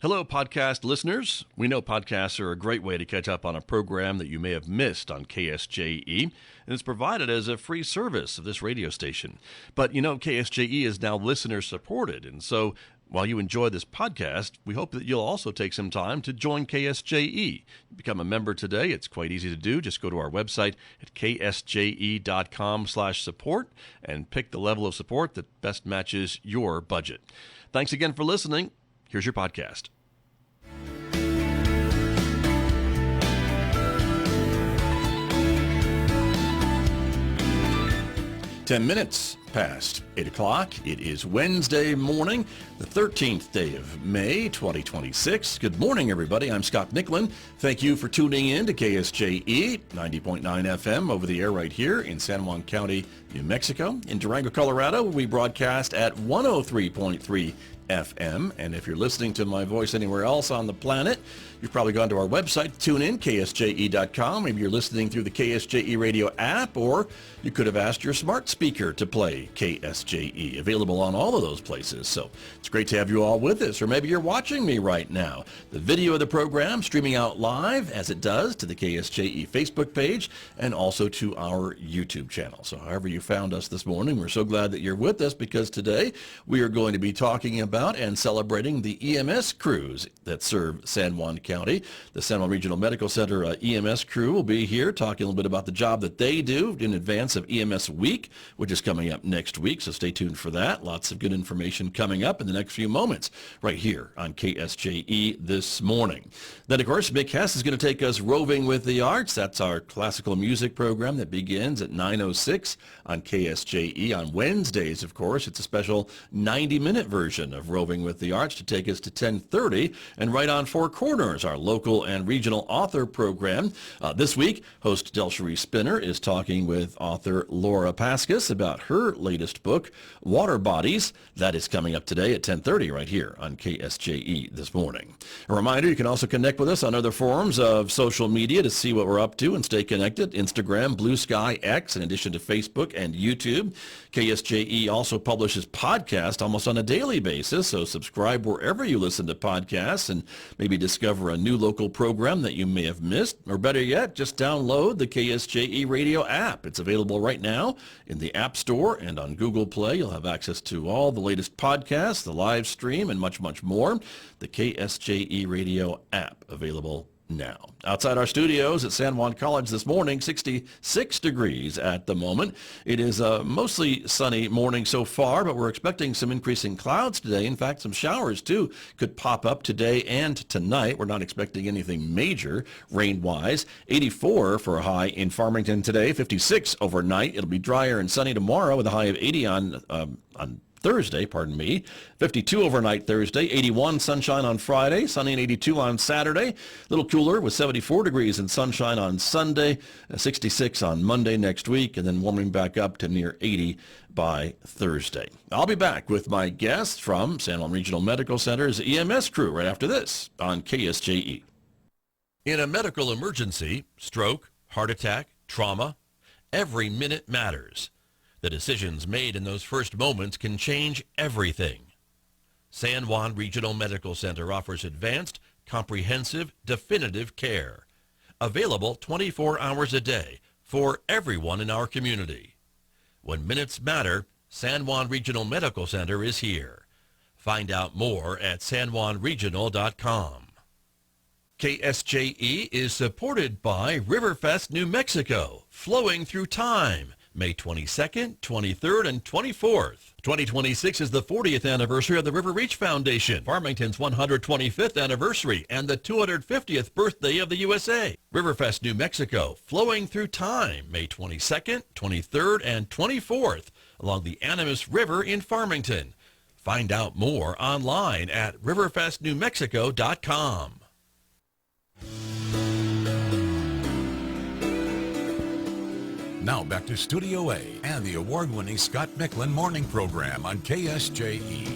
Hello, podcast listeners. We know podcasts are a great way to catch up on a program that you may have missed on KSJE, and it's provided as a free service of this radio station. But you know, KSJE is now listener-supported, and so while you enjoy this podcast, we hope that you'll also take some time to join KSJE. Become a member today. It's quite easy to do. Just go to our website at ksje.com/support and pick the level of support that best matches your budget. Thanks again for listening. Here's your podcast. 10 minutes past 8 o'clock. It is Wednesday morning, the 13th day of May, 2026. Good morning, everybody. I'm Scott Nicklin. Thank you for tuning in to KSJE 90.9 FM over the air right here in San Juan County, New Mexico. In Durango, Colorado, we broadcast at 103.3 FM. And if you're listening to my voice anywhere else on the planet, you've probably gone to our website, tune in, ksje.com. Maybe you're listening through the KSJE radio app, or you could have asked your smart speaker to play KSJE, available on all of those places. So it's great to have you all with us, or maybe you're watching me right now. The video of the program streaming out live, as it does, to the KSJE Facebook page and also to our YouTube channel. So however you found us this morning, we're so glad that you're with us, because today we are going to be talking about and celebrating the EMS crews that serve San Juan County. The San Juan Regional Medical Center EMS crew will be here talking a little bit about the job that they do in advance of EMS Week, which is coming up next week, so stay tuned for that. Lots of good information coming up in the next few moments right here on KSJE this morning. Then, of course, Mick Hess is going to take us roving with the arts. That's our classical music program that begins at 9:06 on KSJE. On Wednesdays, of course, it's a special 90-minute version of Roving with the Arts to take us to 10:30. And right on Four Corners, our local and regional author program. This week, host Delcherie Spinner is talking with author Laura Paskus about her latest book, Water Bodies. That is coming up today at 10:30 right here on KSJE this morning. A reminder, you can also connect with us on other forms of social media to see what we're up to and stay connected. Instagram, Blue Sky, X, in addition to Facebook and YouTube. KSJE also publishes podcasts almost on a daily basis, so subscribe wherever you listen to podcasts and maybe discover a new local program that you may have missed. Or better yet, just download the KSJE radio app. It's available right now in the App Store and on Google Play. You'll have access to all the latest podcasts, the live stream, and much, much more. The KSJE radio app available now. Outside our studios at San Juan College this morning, 66 degrees at the moment. It is a mostly sunny morning so far, but we're expecting some increasing clouds today. In fact, some showers too could pop up today and tonight. We're not expecting anything major rain-wise. 84 for a high in Farmington today, 56 overnight. It'll be drier and sunny tomorrow with a high of 80 on Thursday, 52 overnight Thursday, 81 sunshine on Friday, sunny and 82 on Saturday, a little cooler with 74 degrees and sunshine on Sunday, 66 on Monday next week, and then warming back up to near 80 by Thursday. I'll be back with my guests from San Juan Regional Medical Center's EMS crew right after this on KSJE. In a medical emergency, stroke, heart attack, trauma, every minute matters. The decisions made in those first moments can change everything. San Juan Regional Medical Center offers advanced, comprehensive, definitive care. Available 24 hours a day for everyone in our community. When minutes matter, San Juan Regional Medical Center is here. Find out more at sanjuanregional.com. KSJE is supported by Riverfest, New Mexico, flowing through time. May 22nd, 23rd, and 24th. 2026 is the 40th anniversary of the River Reach Foundation, Farmington's 125th anniversary, and the 250th birthday of the USA. Riverfest, New Mexico, flowing through time, May 22nd, 23rd, and 24th, along the Animas River in Farmington. Find out more online at riverfestnewmexico.com. Now back to Studio A and the award-winning Scott Nicklin morning program on KSJE.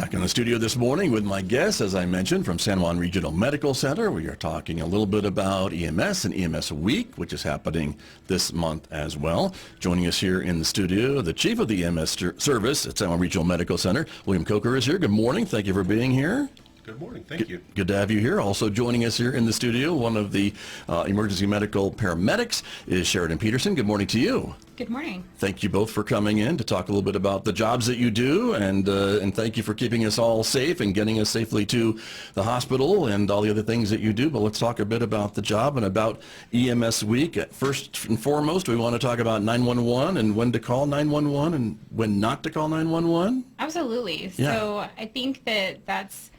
Back in the studio this morning with my guest, as I mentioned, from San Juan Regional Medical Center. We are talking a little bit about EMS and EMS Week, which is happening this month as well. Joining us here in the studio, the chief of the EMS service at San Juan Regional Medical Center, William Coker, is here. Good morning. Thank you for being here. Good morning. Thank you. Good to have you here. Also joining us here in the studio, one of the emergency medical paramedics is Sheridan Peterson. Good morning to you. Good morning. Thank you both for coming in to talk a little bit about the jobs that you do, and thank you for keeping us all safe and getting us safely to the hospital and all the other things that you do. But let's talk a bit about the job and about EMS Week. First and foremost, we want to talk about 911 and when to call 911 and when not to call 911. Absolutely. Yeah. So I think that's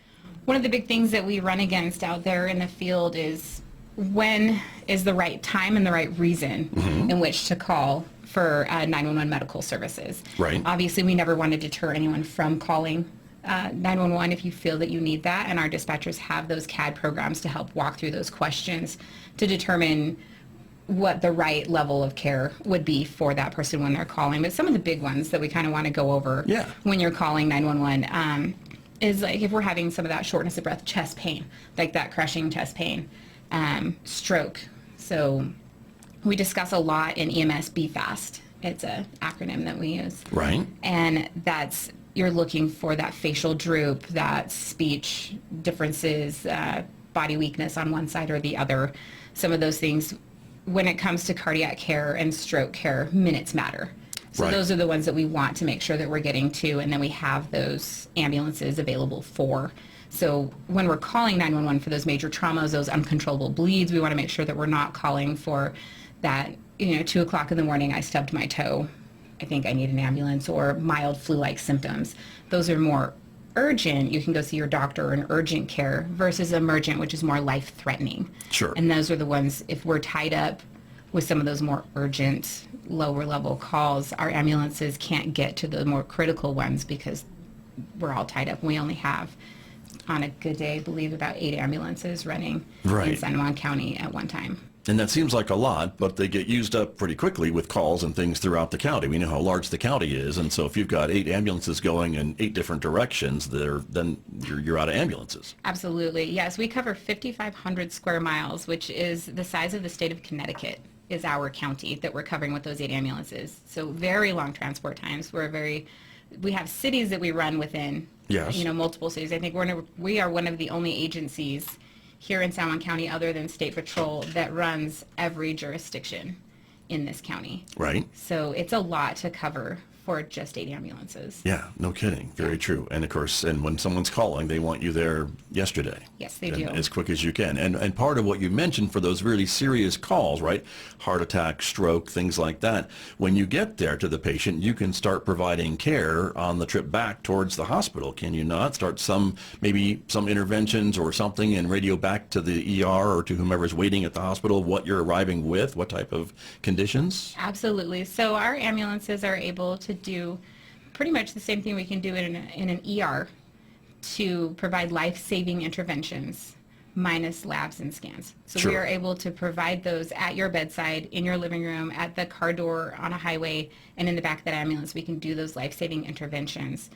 one of the big things that we run against out there in the field is when is the right time and the right reason in which to call for 911 medical services. Right. Obviously, we never want to deter anyone from calling 911 if you feel that you need that, and our dispatchers have those CAD programs to help walk through those questions to determine what the right level of care would be for that person when they're calling. But some of the big ones that we kind of want to go over when you're calling 911 is like if we're having some of that shortness of breath, chest pain, like that crushing chest pain, stroke. So we discuss a lot in EMS Be Fast. It's an acronym that we use. Right. And that's, you're looking for that facial droop, that speech differences, body weakness on one side or the other, some of those things. When it comes to cardiac care and stroke care, minutes matter. So those are the ones that we want to make sure that we're getting to, and then we have those ambulances available for. So when we're calling 911 for those major traumas, those uncontrollable bleeds, we want to make sure that we're not calling for that, 2 o'clock in the morning, I stubbed my toe, I think I need an ambulance, or mild flu-like symptoms. Those are more urgent. You can go see your doctor in urgent care versus emergent, which is more life-threatening. Sure. And those are the ones, if we're tied up with some of those more urgent, lower level calls, our ambulances can't get to the more critical ones because we're all tied up. We only have, on a good day, I believe about 8 ambulances running in San Juan County at one time. And that seems like a lot, but they get used up pretty quickly with calls and things throughout the county. We know how large the county is, and so if you've got 8 ambulances going in 8 different directions, then you're out of ambulances. Absolutely. Yes, we cover 5,500 square miles, which is the size of the state of Connecticut is our county that we're covering with those 8 ambulances. So very long transport times. We have cities that we run within, multiple cities. I think we are one of the only agencies here in San Juan County, other than State Patrol, that runs every jurisdiction in this county. Right. So it's a lot to cover for just 8 ambulances. Yeah, no kidding. Very true. And of course, and when someone's calling, they want you there yesterday. Yes, they do. As quick as you can. And part of what you mentioned for those really serious calls, right? Heart attack, stroke, things like that. When you get there to the patient, you can start providing care on the trip back towards the hospital, can you not? Start maybe some interventions or something and radio back to the ER or to whomever's waiting at the hospital what you're arriving with, what type of conditions? Absolutely. So our ambulances are able to do pretty much the same thing we can do in an ER to provide life-saving interventions minus labs and scans. So we are able to provide those at your bedside, in your living room, at the car door, on a highway, and in the back of that ambulance. We can do those life-saving interventions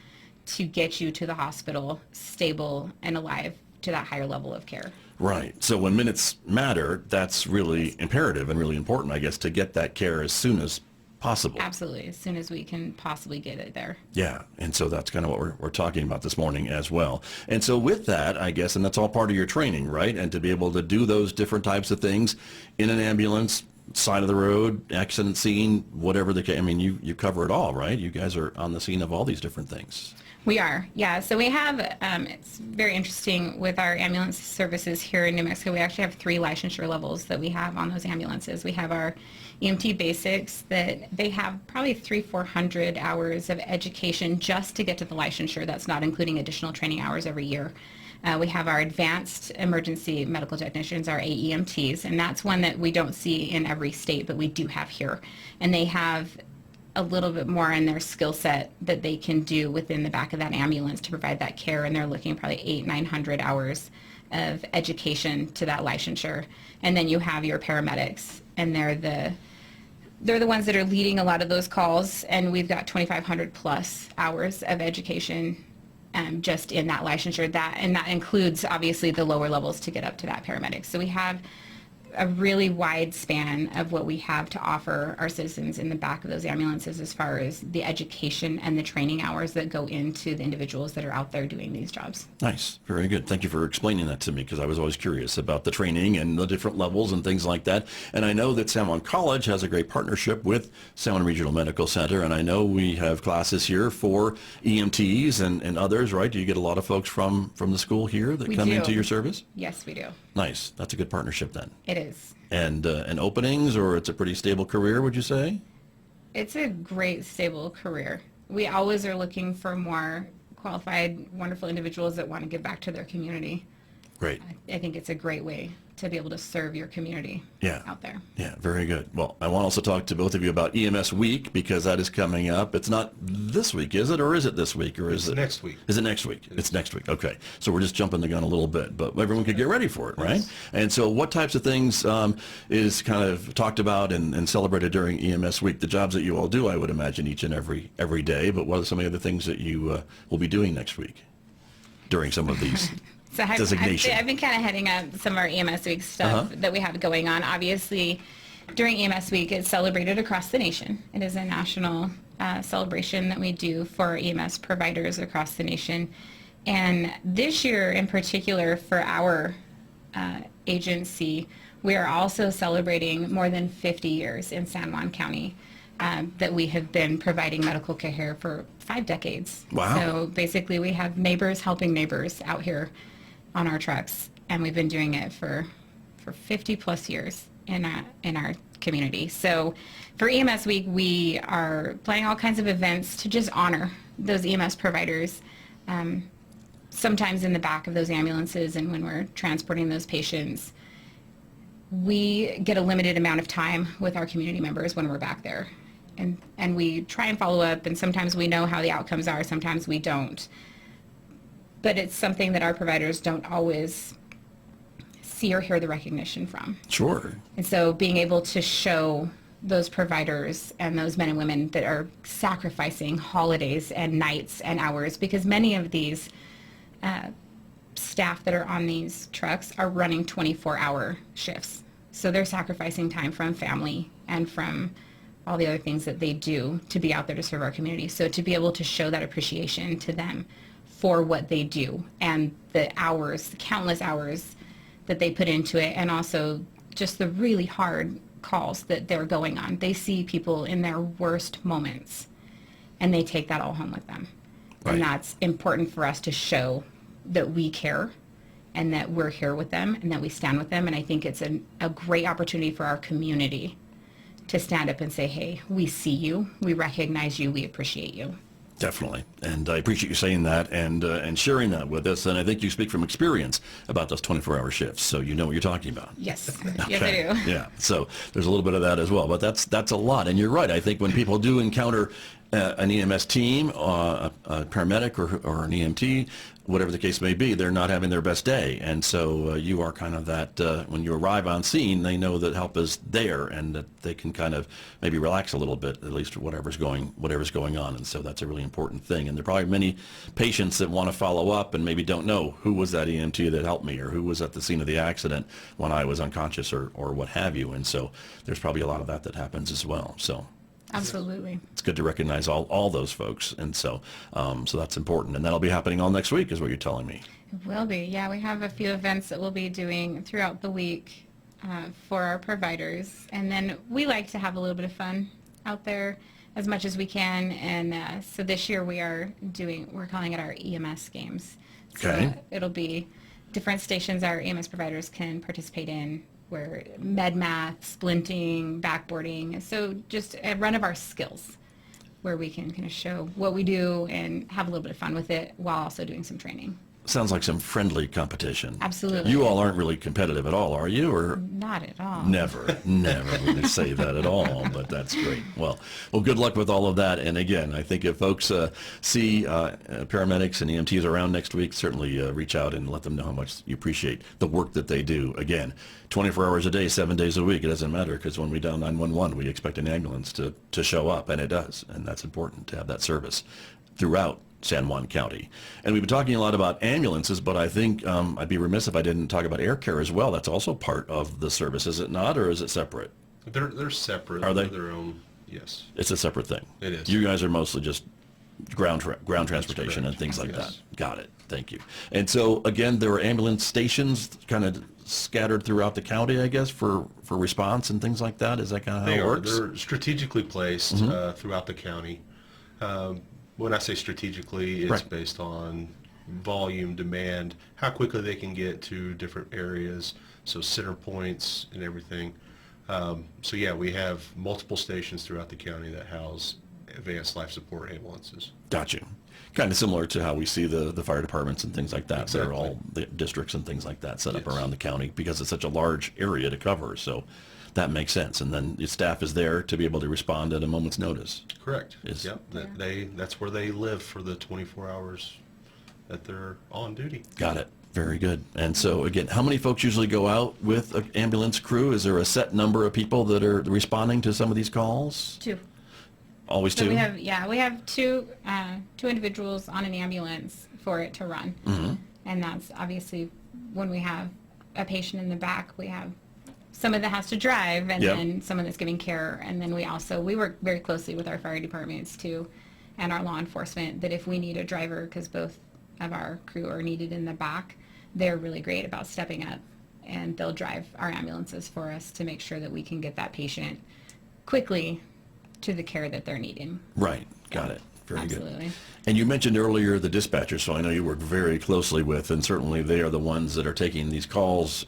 to get you to the hospital stable and alive to that higher level of care. Right. So when minutes matter, that's really imperative and really important, I guess, to get that care as soon as possible. Absolutely, as soon as we can possibly get it there. Yeah, and so that's kind of what we're talking about this morning as well. And so with that, I guess, and that's all part of your training, right? And to be able to do those different types of things in an ambulance, side of the road, accident scene, whatever the case, I mean, you cover it all, right? You guys are on the scene of all these different things. We are, yeah. So we have, it's very interesting with our ambulance services here in New Mexico. We actually have 3 licensure levels that we have on those ambulances. We have our EMT basics that they have probably 300-400 hours of education just to get to the licensure. That's not including additional training hours every year. We have our advanced emergency medical technicians, our AEMTs, and that's one that we don't see in every state, but we do have here. And they have a little bit more in their skill set that they can do within the back of that ambulance to provide that care, and they're looking probably 800-900 hours of education to that licensure. And then you have your paramedics, and they're the ones that are leading a lot of those calls, and we've got 2,500 plus hours of education just in that licensure, and that includes obviously the lower levels to get up to that paramedic. So we have a really wide span of what we have to offer our citizens in the back of those ambulances as far as the education and the training hours that go into the individuals that are out there doing these jobs. Nice. Very good. Thank you for explaining that to me, because I was always curious about the training and the different levels and things like that. And I know that San Juan College has a great partnership with San Juan Regional Medical Center, and I know we have classes here for EMTs and others, right? Do you get a lot of folks from the school here that come into your service? Yes, we do. Nice. That's a good partnership then. It is. And openings, or it's a pretty stable career, would you say? It's a great, stable career. We always are looking for more qualified, wonderful individuals that want to give back to their community. Great. I think it's a great way to be able to serve your community out there. Yeah, very good. Well, I want to also talk to both of you about EMS Week, because that is coming up. It's not this week, is it? Or is it this week? Or is it next week? Is it next week? It's next week. Okay. So we're just jumping the gun a little bit, but everyone could get ready for it, right? Yes. And so what types of things is kind of talked about and celebrated during EMS Week? The jobs that you all do, I would imagine, each and every day, but what are some of the other things that you will be doing next week during some of these? So I've been kind of heading up some of our EMS Week stuff that we have going on. Obviously, during EMS Week, it's celebrated across the nation. It is a national celebration that we do for EMS providers across the nation. And this year in particular, for our agency, we are also celebrating more than 50 years in San Juan County that we have been providing medical care for 5 decades. Wow. So basically, we have neighbors helping neighbors out here on our trucks, and we've been doing it for 50 plus years in our community. So for EMS Week, we are planning all kinds of events to just honor those EMS providers, sometimes in the back of those ambulances, and when we're transporting those patients. We get a limited amount of time with our community members when we're back there, and we try and follow up, and sometimes we know how the outcomes are, sometimes we don't. But it's something that our providers don't always see or hear the recognition from. Sure. And so being able to show those providers and those men and women that are sacrificing holidays and nights and hours, because many of these staff that are on these trucks are running 24-hour shifts. So they're sacrificing time from family and from all the other things that they do to be out there to serve our community. So to be able to show that appreciation to them for what they do and the hours, the countless hours that they put into it, and also just the really hard calls that they're going on. They see people in their worst moments, and they take that all home with them. Right. And that's important for us to show that we care and that we're here with them and that we stand with them. And I think it's a great opportunity for our community to stand up and say, hey, we see you, we recognize you, we appreciate you. Definitely. And I appreciate you saying that and sharing that with us. And I think you speak from experience about those 24-hour shifts, so you know what you're talking about. Yes. Okay. Yes, I do. Yeah. So there's a little bit of that as well. But that's a lot. And you're right. I think when people do encounter an EMS team, a paramedic or an EMT, whatever the case may be, they're not having their best day. And so you are kind of that, when you arrive on scene, they know that help is there and that they can kind of maybe relax a little bit, at least whatever's going on. And so that's a really important thing. And there are probably many patients that want to follow up and maybe don't know who was that EMT that helped me, or who was at the scene of the accident when I was unconscious, or what have you. And so there's probably a lot of that happens as well. So absolutely, it's good to recognize all those folks, and so that's important, and that'll be happening all next week, is what you're telling me. It will be. Yeah, we have a few events that we'll be doing throughout the week for our providers, and then we like to have a little bit of fun out there as much as we can. And so this year we're calling it our EMS games. So okay. It'll be different stations our EMS providers can participate in, where med math, splinting, backboarding, so just a run of our skills where we can kind of show what we do and have a little bit of fun with it while also doing some training. Sounds like some friendly competition. Absolutely. You all aren't really competitive at all, are you? Or not at all. Never would you say that at all, but that's great. Well, good luck with all of that. And again, I think if folks see paramedics and EMTs around next week, certainly reach out and let them know how much you appreciate the work that they do. Again, 24 hours a day, 7 days a week, it doesn't matter, because when we dial 911, we expect an ambulance to show up, and it does. And that's important to have that service throughout San Juan County. And we've been talking a lot about ambulances, but I think I'd be remiss if I didn't talk about air care as well. That's also part of the service, is it not, or is it separate? They're separate. Are they? They're their own. Yes. It's a separate thing. It is. You guys are mostly just ground transportation and correct. things like Yes. that. Got it. Thank you. And so again, there are ambulance stations kind of scattered throughout the county, I guess, for response and things like that. Is that kind of how it works? They're strategically placed throughout the county. When I say strategically, it's Right. based on volume, demand, how quickly they can get to different areas, so center points and everything. So yeah, we have multiple stations throughout the county that house advanced life support ambulances. Got you. Kind of similar to how we see the fire departments and things like that. They're Exactly. all the districts and things like that set up Yes. around the county because it's such a large area to cover. So that makes sense. And then the staff is there to be able to respond at a moment's notice. Correct. Is- Yep. That's where they live for the 24 hours that they're on duty. Got it. Very good. And so again, how many folks usually go out with an ambulance crew? Is there a set number of people that are responding to some of these calls? 2. Always So two? we have two individuals on an ambulance for it to run. And that's obviously when we have a patient in the back, we have someone that has to drive and Yep. then someone that's giving care. And then we work very closely with our fire departments too and our law enforcement that if we need a driver, because both of our crew are needed in the back, they're really great about stepping up and they'll drive our ambulances for us to make sure that we can get that patient quickly to the care that they're needing. Right. Got it. Very good. Absolutely. And you mentioned earlier the dispatchers, so I know you work very closely with, and certainly they are the ones that are taking these calls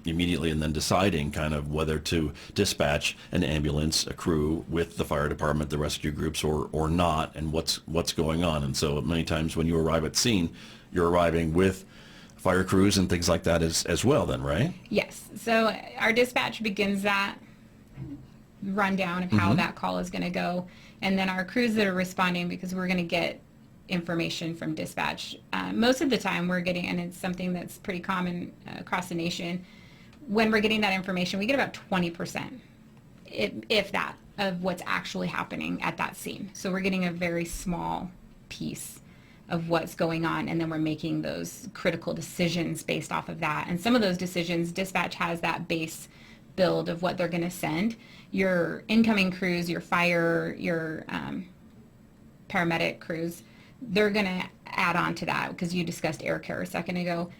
immediately and then deciding kind of whether to dispatch an ambulance, a crew with the fire department, the rescue groups, or not, and what's going on. And so many times when you arrive at scene, you're arriving with fire crews and things like that as well then, right? Yes. So our dispatch begins that rundown of how that call is going to go. And then our crews that are responding, because we're going to get information from dispatch. Most of the time we're getting, and it's something that's pretty common across the nation, when we're getting that information, we get about 20%, if that, of what's actually happening at that scene. So we're getting a very small piece of what's going on, and then we're making those critical decisions based off of that. And some of those decisions, dispatch has that base build of what they're going to send. Your incoming crews, your fire, your paramedic crews, they're going to add on to that because you discussed air care a second ago.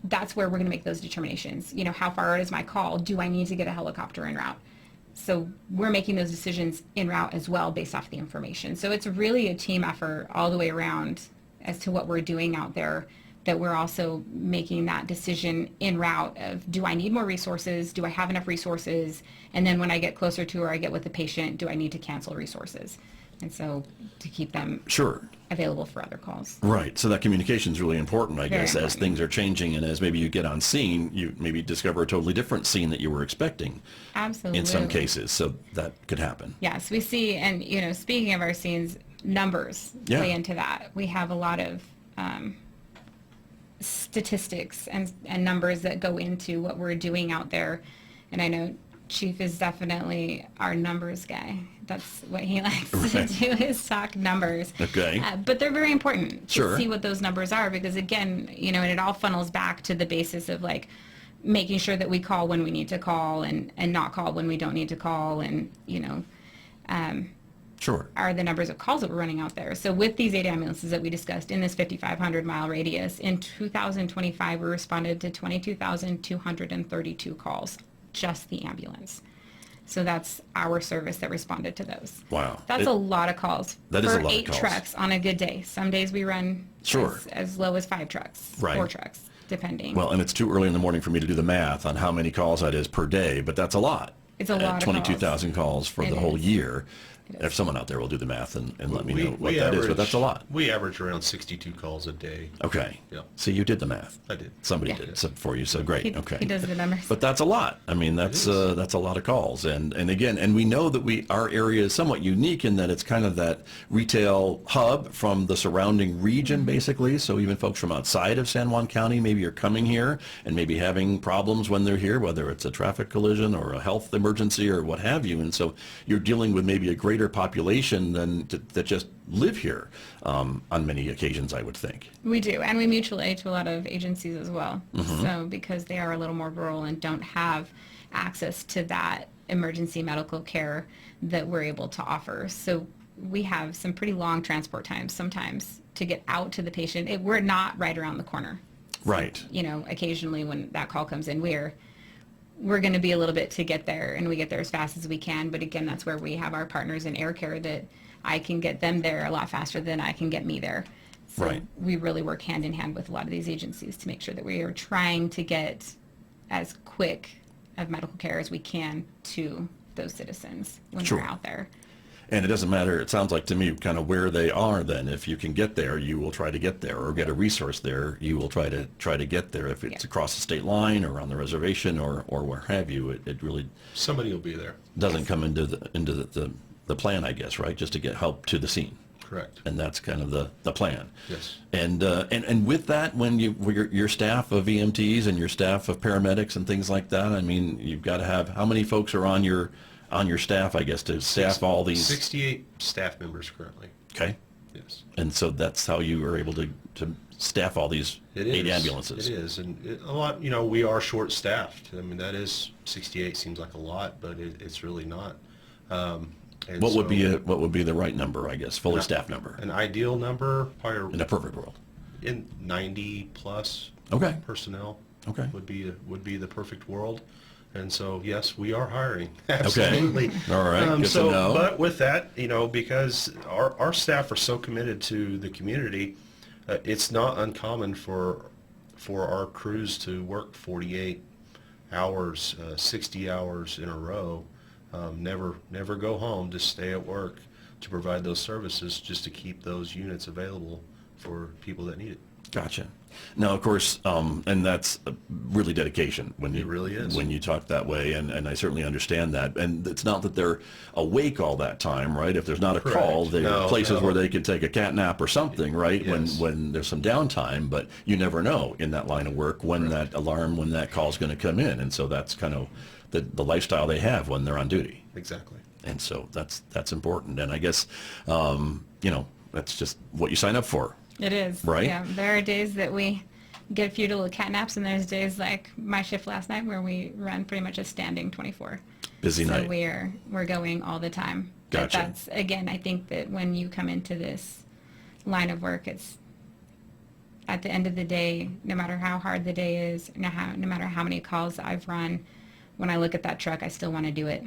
That's where we're going to make those determinations. You know, how far out is my call? Do I need to get a helicopter en route? So we're making those decisions en route as well based off the information. So it's really a team effort all the way around as to what we're doing out there, that we're also making that decision en route of, do I need more resources? Do I have enough resources? And then when I get closer to or I get with the patient, do I need to cancel resources? And so to keep them Sure. available for other calls. Right. So that communication is really important, I Very guess, as important. things are changing and as maybe you get on scene, you maybe discover a totally different scene that you were expecting Absolutely. in some cases. So that could happen. Yes, we see, and you know, speaking of our scenes, numbers Yeah. play into that. We have a lot of statistics and numbers that go into what we're doing out there. And I know Chief is definitely our numbers guy. That's what he likes Right. to do, is talk numbers. Okay. But they're very important to Sure. see what those numbers are, because again, you know, and it all funnels back to the basis of like making sure that we call when we need to call and not call when we don't need to call, and you know, Sure. are the numbers of calls that we're running out there. So with these 8 ambulances that we discussed in this 5,500 mile radius, in 2025 we responded to 22,232 calls, just the ambulance. So that's our service that responded to those. Wow. That's a lot of calls. That is a for lot of 8 calls. trucks on a good day. Some days we run Sure. as low as 5 trucks, Right. 4 trucks, depending. Well, and it's too early in the morning for me to do the math on how many calls that is per day, but that's a lot. It's a lot of 22,000 calls for It the whole is. year. It If is. someone out there will do the math and let me know what that is, but that's a lot. We average around 62 calls a day. Okay. Yep. See, you did the math. I did. Somebody Yeah. did so for you, so great. He, Okay. he does the numbers. But that's a lot. I mean, that's a lot of calls. And again, and we know that our area is somewhat unique in that it's kind of that retail hub from the surrounding region, basically. So even folks from outside of San Juan County maybe are coming here and maybe having problems when they're here, whether it's a traffic collision or a health emergency or what have you. And so you're dealing with maybe a greater greater population than that just live here on many occasions, I would think. We do, and we mutual aid to a lot of agencies as well. So because they are a little more rural and don't have access to that emergency medical care that we're able to offer. So we have some pretty long transport times sometimes to get out to the patient. We're not right around the corner. Right. You know, occasionally when that call comes in, we're going to be a little bit to get there, and we get there as fast as we can. But again, that's where we have our partners in air care that I can get them there a lot faster than I can get me there. So Right. we really work hand in hand with a lot of these agencies to make sure that we are trying to get as quick of medical care as we can to those citizens when Sure. they're out there. And it doesn't matter, it sounds like to me, kind of where they are then. If you can get there, you will try to get there, or get a resource there, you will try to get there. If it's Yeah. across the state line or on the reservation or where have you, it really Somebody will be there. doesn't come into the plan, I guess, right? Just to get help to the scene. Correct. And that's kind of the plan. Yes. And with that, when your staff of EMTs and your staff of paramedics and things like that, I mean, you've got to have, how many folks are on your staff, I guess, to staff all these? 68 staff members currently. Okay. Yes. And so that's how you are able to staff all these It 8 is. ambulances. It is, and a lot. You know, we are short-staffed. I mean, that is 68 seems like a lot, but it's really not. And What would so be the right number, I guess, fully staffed number an ideal number? Probably in a perfect world? in 90 plus Okay. personnel. Okay. Would be the perfect world. And so, yes, we are hiring. Absolutely. All right. Good So, to know. but with that, you know, because our staff are so committed to the community, it's not uncommon for our crews to work 48 hours, 60 hours in a row, never go home, just stay at work to provide those services, just to keep those units available for people that need it. Gotcha. Now, of course, and that's really dedication when you It really is. when you talk that way, and I certainly understand that. And it's not that they're awake all that time, right? If there's not a call, Correct. there are No, places no. where they can take a cat nap or something, right? Yes. When there's some downtime, but you never know in that line of work when that call is going to come in, and so that's kind of the lifestyle they have when they're on duty. Exactly. And so that's important. And I guess that's just what you sign up for. It is. Right? Yeah. There are days that we get a few little cat naps, and there's days like my shift last night where we run pretty much a standing 24. Busy So night. we're going all the time. But Gotcha. that's, again, I think that when you come into this line of work, it's at the end of the day, no matter how hard the day is, no matter how many calls I've run, when I look at that truck, I still want to do it.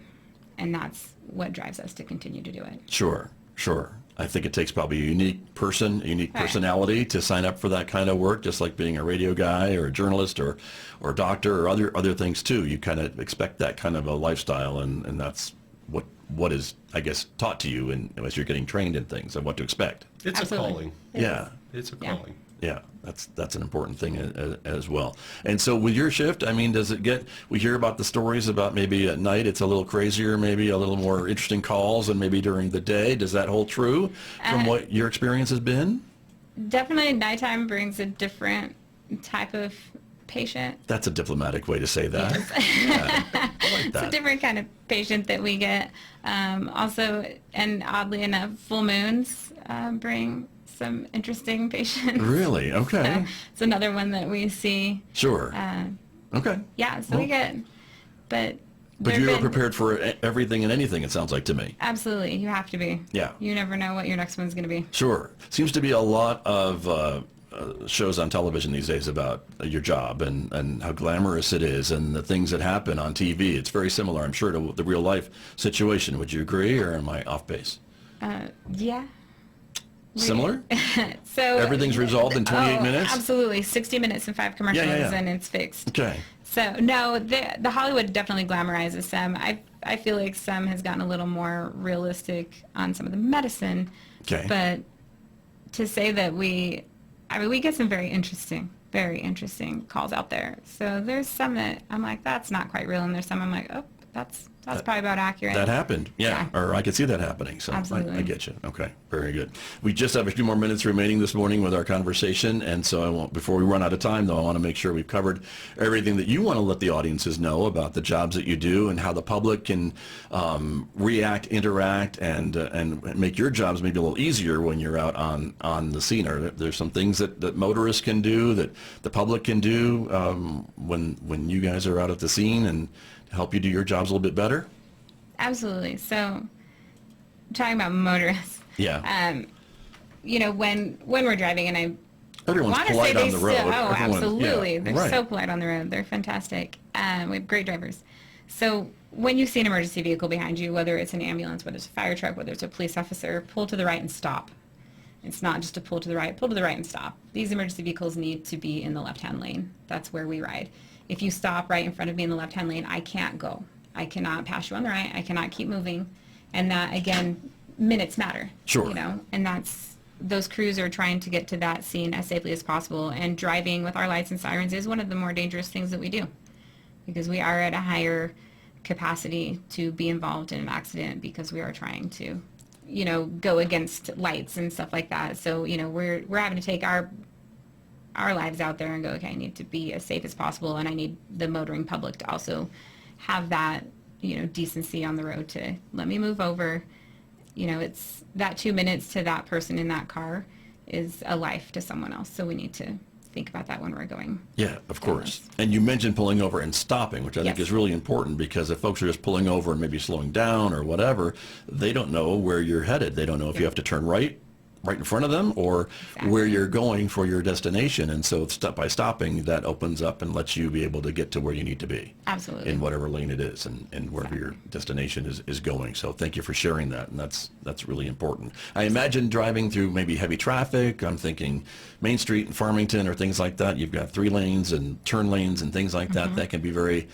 And that's what drives us to continue to do it. Sure. I think it takes probably a unique person, a unique Right. personality to sign up for that kind of work, just like being a radio guy or a journalist or a doctor or other things too. You kind of expect that kind of a lifestyle, and that's what is, I guess, taught to you as you're getting trained in things and what to expect. It's Absolutely. a calling. Yeah. It's a Yeah. calling. Yeah, that's an important thing as well. And so with your shift, I mean, we hear about the stories about maybe at night it's a little crazier, maybe a little more interesting calls, and maybe during the day. Does that hold true from what your experience has been? Definitely nighttime brings a different type of patient. That's a diplomatic way to say that. Yeah, I like It's a that. different kind of patient that we get. Also, and oddly enough, full moons bring some interesting patients. Really? Okay. It's another one that we see. Sure. Okay. Yeah, so we get, but But there've you're been- prepared for everything and anything, it sounds like to me. Absolutely, you have to be. Yeah. You never know what your next one's going to be. Sure. Seems to be a lot of shows on television these days about your job and how glamorous it is and the things that happen on TV. It's very similar, I'm sure, to the real life situation. Would you agree, or am I off base? Yeah. Similar? So Everything's resolved in 28 minutes? Absolutely, 60 minutes and 5 commercials, yeah. and it's fixed. Okay. So no, the Hollywood definitely glamorizes some. I feel like some has gotten a little more realistic on some of the medicine. Okay. But to say that we get some very interesting calls out there. So there's some that I'm like, that's not quite real, and there's some I'm like, oh, That's probably about accurate. That happened, yeah. Or I could see that happening. So Absolutely. I get you. Okay, very good. We just have a few more minutes remaining this morning with our conversation, and so I want, before we run out of time, though, I want to make sure we've covered everything that you want to let the audiences know about the jobs that you do and how the public can react, interact, and make your jobs maybe a little easier when you're out on the scene. Or there's some things that motorists can do, that the public can do when you guys are out at the scene, and help you do your jobs a little bit better? Absolutely. So, talking about motorists. Yeah. You know, when we're driving, and I Everyone's want to say polite they on the road. still, Everyone- absolutely. yeah, They're right. so polite on the road. They're fantastic. We have great drivers. So when you see an emergency vehicle behind you, whether it's an ambulance, whether it's a fire truck, whether it's a police officer, pull to the right and stop. It's not just a pull to the right and stop. These emergency vehicles need to be in the left-hand lane. That's where we ride. If you stop right in front of me in the left-hand lane, I can't go. I cannot pass you on the right. I cannot keep moving. And that, again, minutes matter. Sure. You know, and those crews are trying to get to that scene as safely as possible. And driving with our lights and sirens is one of the more dangerous things that we do, because we are at a higher capacity to be involved in an accident, because we are trying to, you know, go against lights and stuff like that. So, you know, we're having to take our lives out there and go, okay, I need to be as safe as possible, and I need the motoring public to also have that, you know, decency on the road to let me move over. You know, it's that 2 minutes to that person in that car is a life to someone else. So we need to think about that when we're going. Yeah, of course. And you mentioned pulling over and stopping, which I think Yes. is really important, because if folks are just pulling over and maybe slowing down or whatever, they don't know where you're headed. They don't know if you have to turn right in front of them, or where you're going for your destination. And so by stopping, that opens up and lets you be able to get to where you need to be. Absolutely. In whatever lane it is, and wherever your destination is going. So thank you for sharing that, and that's really important. I imagine driving through maybe heavy traffic, I'm thinking Main Street in Farmington or things like that, you've got 3 lanes and turn lanes and things like that. That can be very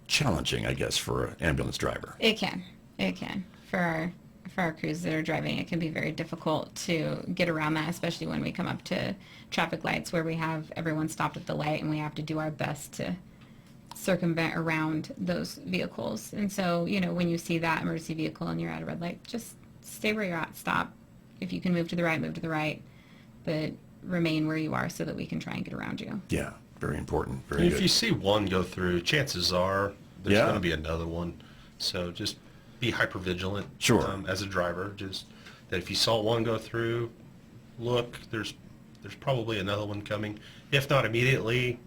challenging, I guess, for an ambulance driver. It can. For our crews that are driving, it can be very difficult to get around that, especially when we come up to traffic lights where we have everyone stopped at the light, and we have to do our best to circumvent around those vehicles. And so, you know, when you see that emergency vehicle and you're at a red light, just stay where you're at, stop. If you can move to the right, but remain where you are so that we can try and get around you. Yeah, very important. Very And if good. you see one go through, chances are there's Yeah. going to be another one. So just be hyper vigilant. Sure. As a driver, just that if you saw one go through, look, there's probably another one coming. If not immediately,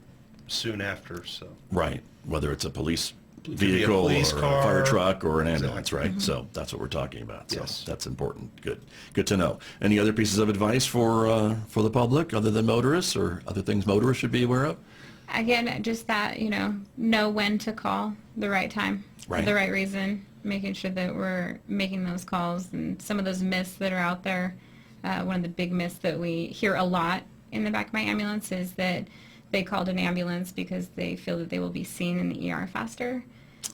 soon after. So. Right, whether it's a police be a vehicle police or a car. fire truck or an ambulance, Exactly. right? So that's what we're talking about. So Yes. that's important. Good to know. Any other pieces of advice for the public other than motorists, or other things motorists should be aware of? Again, just that, you know when to call the right time, Right. for the right reason, making sure that we're making those calls. And some of those myths that are out there, one of the big myths that we hear a lot in the back of my ambulance is that they called an ambulance because they feel that they will be seen in the ER faster.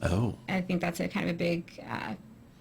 Oh, I think that's a kind of a big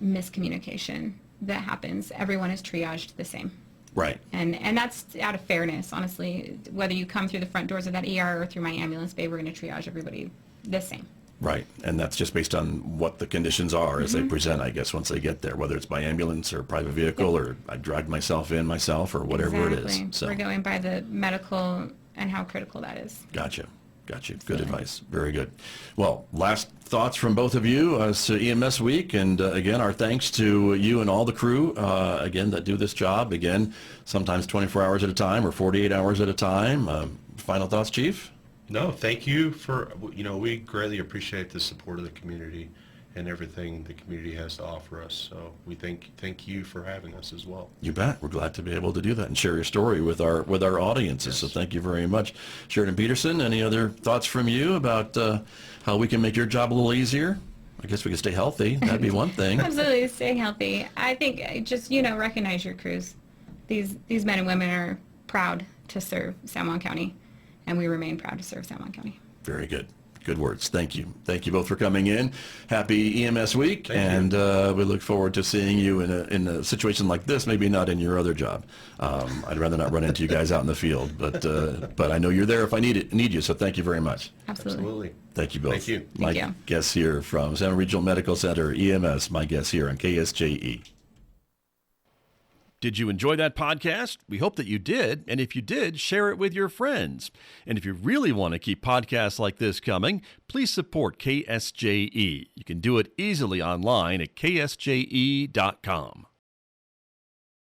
miscommunication that happens. Everyone is triaged the same. right. And that's out of fairness, honestly. Whether you come through the front doors of that ER or through my ambulance bay, we're going to triage everybody the same. Right, and that's just based on what the conditions are as they present, I guess, once they get there, whether it's by ambulance or private vehicle, or I dragged myself in myself, or whatever it is. So, We're going by the medical and how critical that is. Gotcha. Good advice. Very good. Well, last thoughts from both of you as to EMS week, and again, our thanks to you and all the crew, again, that do this job, again, sometimes 24 hours at a time or 48 hours at a time. Final thoughts, Chief? No, thank you for, we greatly appreciate the support of the community and everything the community has to offer us. So we thank you for having us as well. You bet. We're glad to be able to do that and share your story with our audiences. So thank you very much. Sheridan Peterson, any other thoughts from you about how we can make your job a little easier? I guess we can stay healthy. That'd be one thing. Absolutely, stay healthy. I think just, recognize your crews. These men and women are proud to serve San Juan County, and we remain proud to serve San Juan County. Very good. Good words. Thank you. Thank you both for coming in. Happy EMS week. Thank you. We look forward to seeing you in a situation like this, maybe not in your other job. I'd rather not run into you guys out in the field, but I know you're there if I need you, so thank you very much. Absolutely. Thank you both. Thank you. My Thank you. guests here from San Juan Regional Medical Center, EMS, my guests here on KSJE. Did you enjoy that podcast? We hope that you did. And if you did, share it with your friends. And if you really want to keep podcasts like this coming, please support KSJE. You can do it easily online at ksje.com.